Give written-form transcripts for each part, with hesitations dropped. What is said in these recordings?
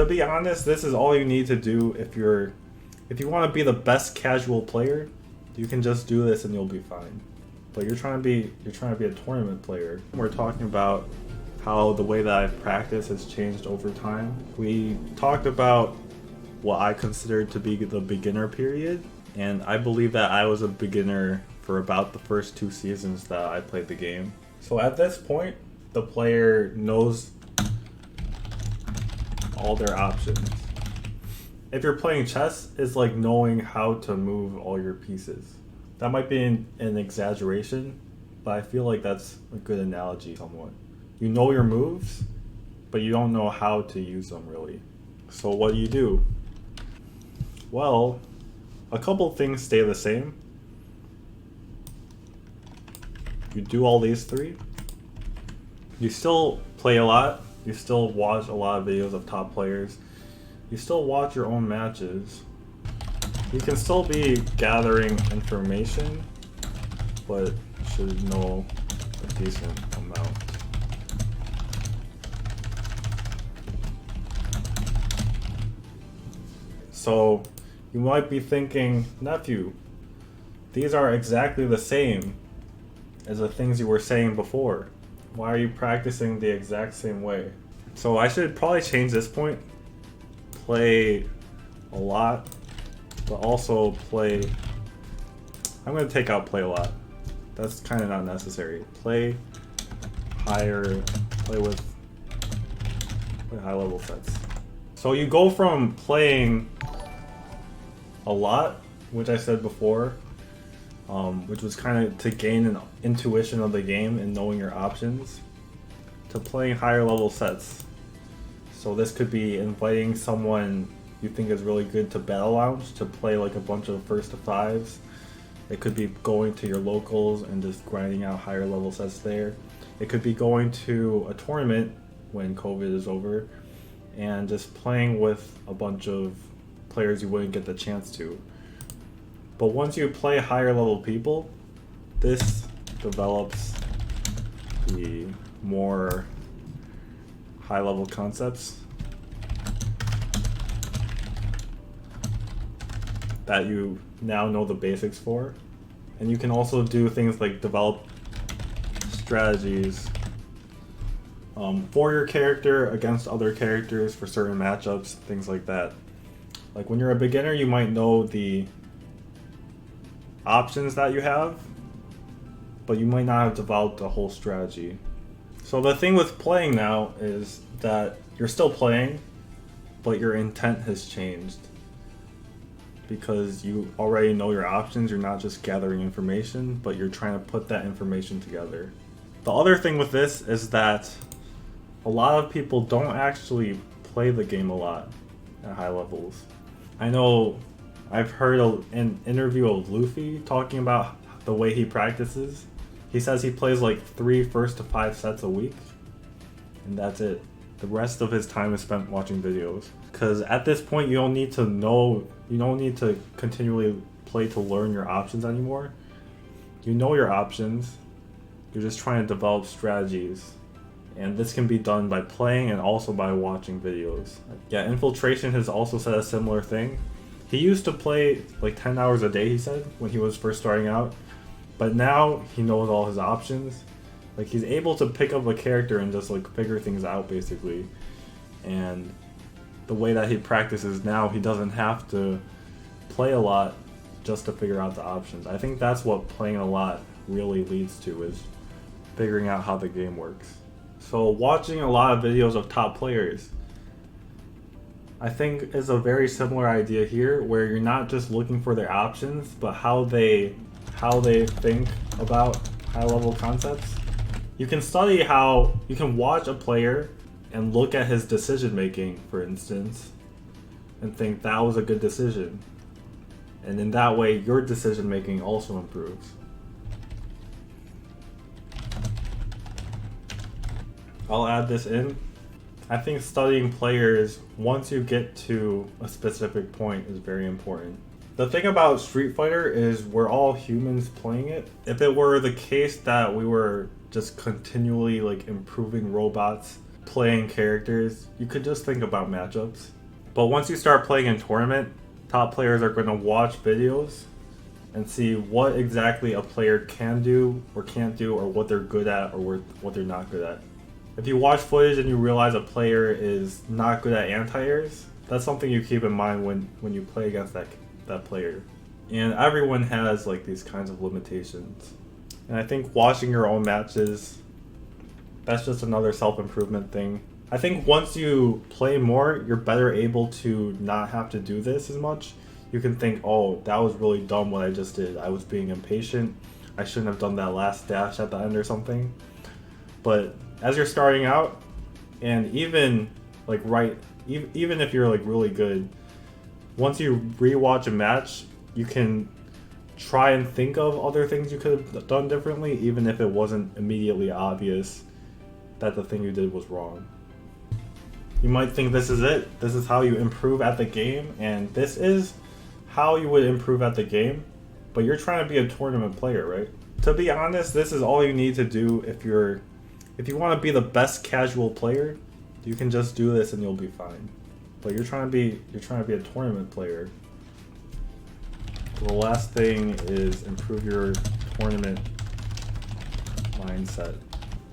To be honest, this is all you need to do if you want to be the best casual player. You can just do this and you'll be fine. But you're trying to be a tournament player. We're talking about how the way that I've practiced has changed over time. We talked about what I considered to be the beginner period, and I believe that I was a beginner for about the first 2 seasons that I played the game. So at this point, the player knows all their options. If you're playing chess, it's like knowing how to move all your pieces. That might be an exaggeration, but I feel like that's a good analogy somewhat. You know your moves, but you don't know how to use them really. So what do? Well, a couple things stay the same. You do all these 3. You still play a lot. You still watch a lot of videos of top players. You still watch your own matches. You can still be gathering information, but you should know a decent amount. So you might be thinking, Nephew, these are exactly the same as the things you were saying before. Why are you practicing the exact same way? So I should probably change this point. Play a lot, but also play... I'm going to take out play a lot. That's kind of not necessary. Play higher, play high level sets. So you go from playing a lot, which I said before, which was kind of to gain an intuition of the game and knowing your options, to playing higher level sets. So this could be inviting someone you think is really good to Battle Lounge to play like a bunch of first to 5s. It could be going to your locals and just grinding out higher level sets there. It could be going to a tournament when COVID is over and just playing with a bunch of players you wouldn't get the chance to. But once you play higher level people, this develops the more high level concepts that you now know the basics for. And you can also do things like develop strategies for your character against other characters for certain matchups, things like that. Like when you're a beginner, you might know the options that you have, but you might not have developed a whole strategy. So the thing with playing now is that you're still playing, but your intent has changed. Because you already know your options, you're not just gathering information, but you're trying to put that information together. The other thing with this is that a lot of people don't actually play the game a lot at high levels. I know I've heard an interview of Luffy talking about the way he practices. He says he plays like 3 first to 5 sets a week, and that's it. The rest of his time is spent watching videos. Because at this point, you don't need to continually play to learn your options anymore. You know your options. You're just trying to develop strategies. And this can be done by playing and also by watching videos. Yeah, Infiltration has also said a similar thing. He used to play like 10 hours a day, he said, when he was first starting out. But now he knows all his options. Like he's able to pick up a character and just like figure things out basically. And the way that he practices now, he doesn't have to play a lot just to figure out the options. I think that's what playing a lot really leads to, is figuring out how the game works. So watching a lot of videos of top players, I think is a very similar idea here, where you're not just looking for their options, but how they think about high level concepts. You can study how you can watch a player and look at his decision making, for instance, and think that was a good decision. And in that way, your decision making also improves. I'll add this in. I think studying players once you get to a specific point is very important. The thing about Street Fighter is we're all humans playing it. If it were the case that we were just continually like improving robots, playing characters, you could just think about matchups. But once you start playing in tournament, top players are going to watch videos and see what exactly a player can do or can't do, or what they're good at or what they're not good at. If you watch footage and you realize a player is not good at anti-airs, that's something you keep in mind when you play against that player. And everyone has like these kinds of limitations. And I think watching your own matches, that's just another self-improvement thing. I think once you play more, you're better able to not have to do this as much. You can think, oh, that was really dumb what I just did. I was being impatient. I shouldn't have done that last dash at the end or something. But as you're starting out, and even even if you're like really good, once you rewatch a match, you can try and think of other things you could have done differently, even if it wasn't immediately obvious that the thing you did was wrong. You might think this is it. This is how you improve at the game, and this is how you would improve at the game, but you're trying to be a tournament player, right? To be honest, this is all you need to do if you want to be the best casual player. You can just do this and you'll be fine. But you're trying to be a tournament player. The last thing is improve your tournament mindset.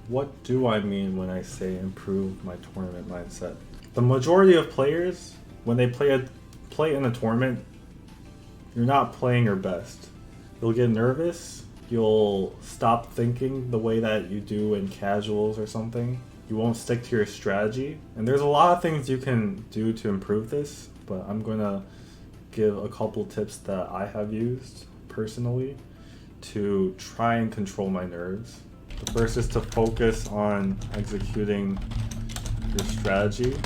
What do I mean when I say improve my tournament mindset? The majority of players, when they play in a tournament, you're not playing your best. You'll get nervous. You'll stop thinking the way that you do in casuals or something. You won't stick to your strategy. And there's a lot of things you can do to improve this, but I'm going to give a couple tips that I have used personally to try and control my nerves. The first is to focus on executing your strategy.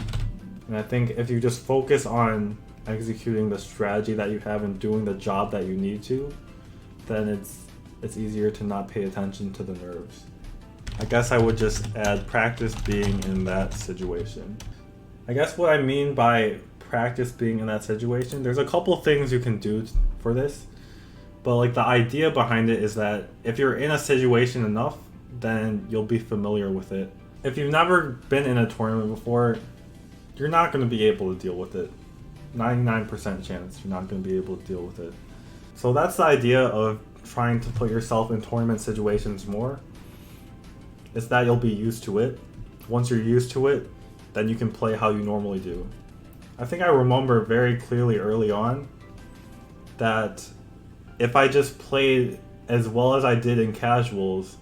And I think if you just focus on executing the strategy that you have and doing the job that you need to, then it's easier to not pay attention to the nerves. I guess I would just add practice being in that situation. I guess what I mean by practice being in that situation, there's a couple things you can do for this, but like the idea behind it is that if you're in a situation enough, then you'll be familiar with it. If you've never been in a tournament before, you're not going to be able to deal with it. 99% chance you're not going to be able to deal with it. So that's the idea of trying to put yourself in tournament situations more. It's that you'll be used to it. Once you're used to it, then you can play how you normally do. I think I remember very clearly early on that if I just played as well as I did in casuals,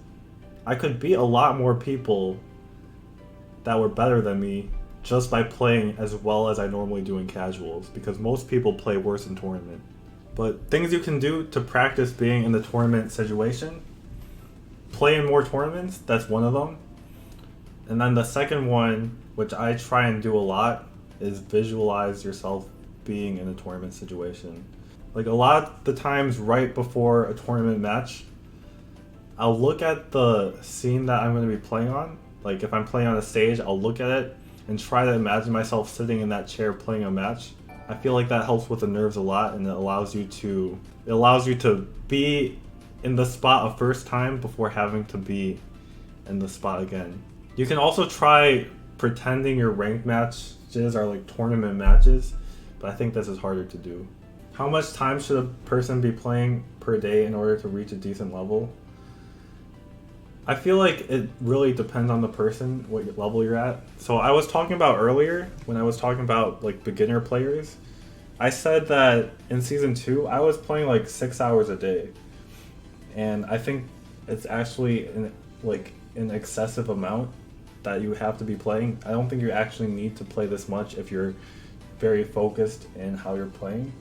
I could beat a lot more people that were better than me just by playing as well as I normally do in casuals, because most people play worse in tournament. But things you can do to practice being in the tournament situation: play in more tournaments, that's one of them. And then the second one, which I try and do a lot, is visualize yourself being in a tournament situation. Like a lot of the times right before a tournament match, I'll look at the scene that I'm going to be playing on. Like if I'm playing on a stage, I'll look at it and try to imagine myself sitting in that chair playing a match. I feel like that helps with the nerves a lot, and it allows you to be in the spot a first time before having to be in the spot again. You can also try pretending your ranked matches are like tournament matches, but I think this is harder to do. How much time should a person be playing per day in order to reach a decent level? I feel like it really depends on the person, what level you're at. So I was talking about earlier, when I was talking about like beginner players, I said that in season 2, I was playing like 6 hours a day. And I think it's actually an excessive amount that you have to be playing. I don't think you actually need to play this much if you're very focused in how you're playing.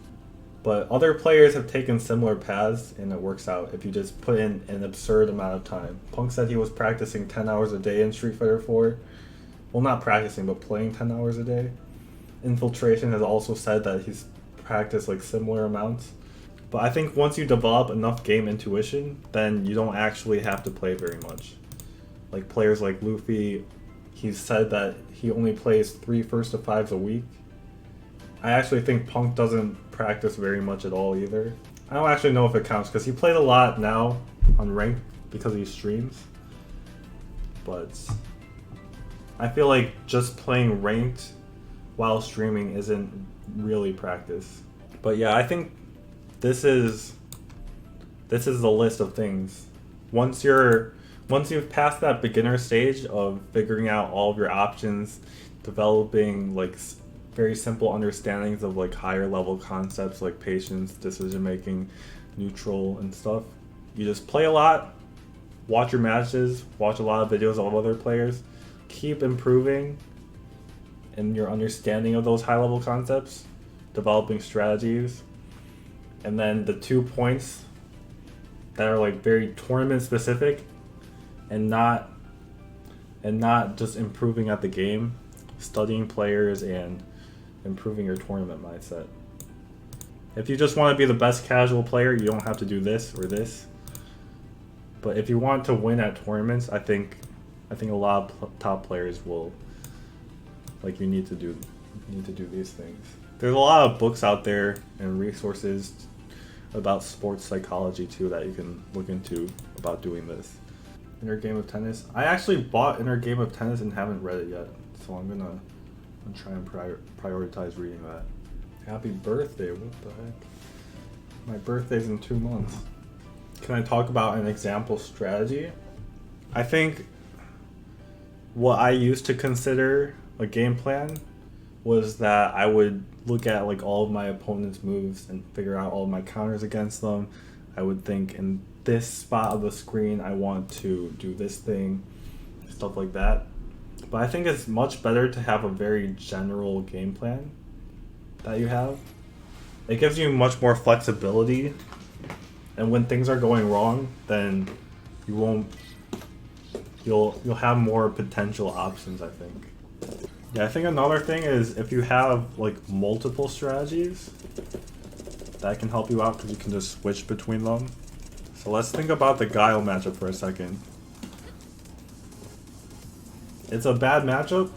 But other players have taken similar paths, and it works out if you just put in an absurd amount of time. Punk said he was practicing 10 hours a day in Street Fighter 4. Well, not practicing, but playing 10 hours a day. Infiltration has also said that he's practiced like similar amounts. But I think once you develop enough game intuition, then you don't actually have to play very much. Like players like Luffy, he said that he only plays 3 first to 5s a week. I actually think Punk doesn't practice very much at all either. I don't actually know if it counts because he plays a lot now on ranked because he streams. But I feel like just playing ranked while streaming isn't really practice. But yeah, I think this is the list of things. Once you've passed that beginner stage of figuring out all of your options, developing like very simple understandings of like higher level concepts like patience, decision making, neutral, and stuff, you just play a lot, watch your matches, watch a lot of videos of other players, keep improving in your understanding of those high level concepts, developing strategies, and then the 2 points that are like very tournament specific and not just improving at the game, studying players and improving your tournament mindset. If you just want to be the best casual player, you don't have to do this or this. But if you want to win at tournaments, I think a lot of top players will, like, you need to do these things. There's a lot of books out there and resources about sports psychology too that you can look into about doing this. Inner Game of Tennis. I actually bought Inner Game of Tennis and haven't read it yet, so I'm gonna try and prioritize reading that. Happy birthday! What the heck? My birthday's in 2 months. Can I talk about an example strategy? I think what I used to consider a game plan was that I would look at like all of my opponent's moves and figure out all of my counters against them. I would think in this spot of the screen I want to do this thing, stuff like that. But I think it's much better to have a very general game plan that you have. It gives you much more flexibility, and when things are going wrong, then you'll have more potential options, I think. Yeah, I think another thing is if you have like multiple strategies, that can help you out because you can just switch between them. So let's think about the Guile matchup for a second. It's a bad matchup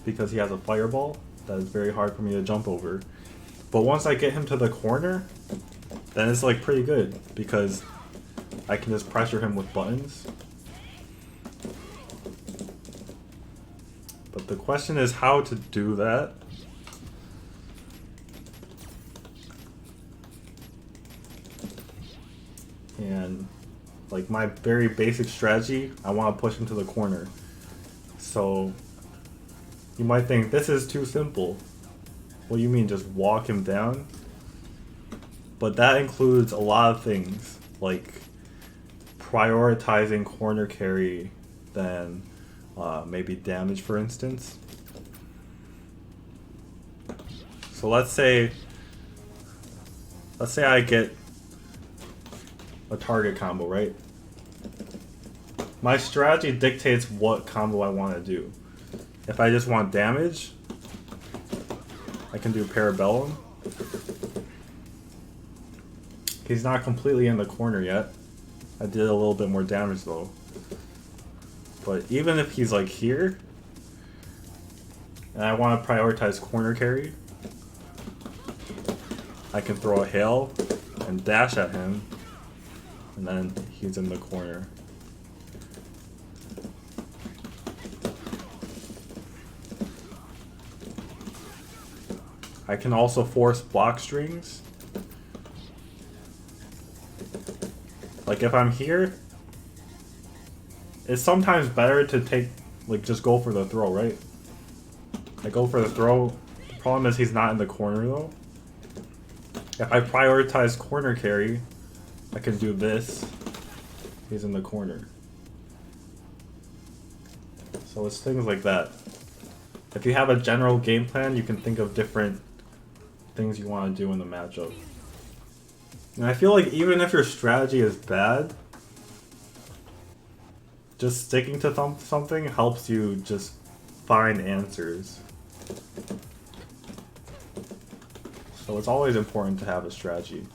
because he has a fireball that is very hard for me to jump over. But once I get him to the corner, then it's like pretty good because I can just pressure him with buttons. But the question is how to do that. And like my very basic strategy, I want to push him to the corner. So you might think this is too simple. What do you mean, just walk him down? But that includes a lot of things, like prioritizing corner carry than maybe damage, for instance. So let's say I get a target combo, right? My strategy dictates what combo I want to do. If I just want damage, I can do Parabellum. He's not completely in the corner yet. I did a little bit more damage though. But even if he's like here, and I want to prioritize corner carry, I can throw a hail and dash at him, and then he's in the corner. I can also force block strings. Like if I'm here, it's sometimes better to take, like, just go for the throw, right? I go for the throw. The problem is he's not in the corner though. If I prioritize corner carry, I can do this. He's in the corner. So it's things like that. If you have a general game plan, you can think of different things you want to do in the matchup. And I feel like even if your strategy is bad, just sticking to something helps you just find answers. So it's always important to have a strategy.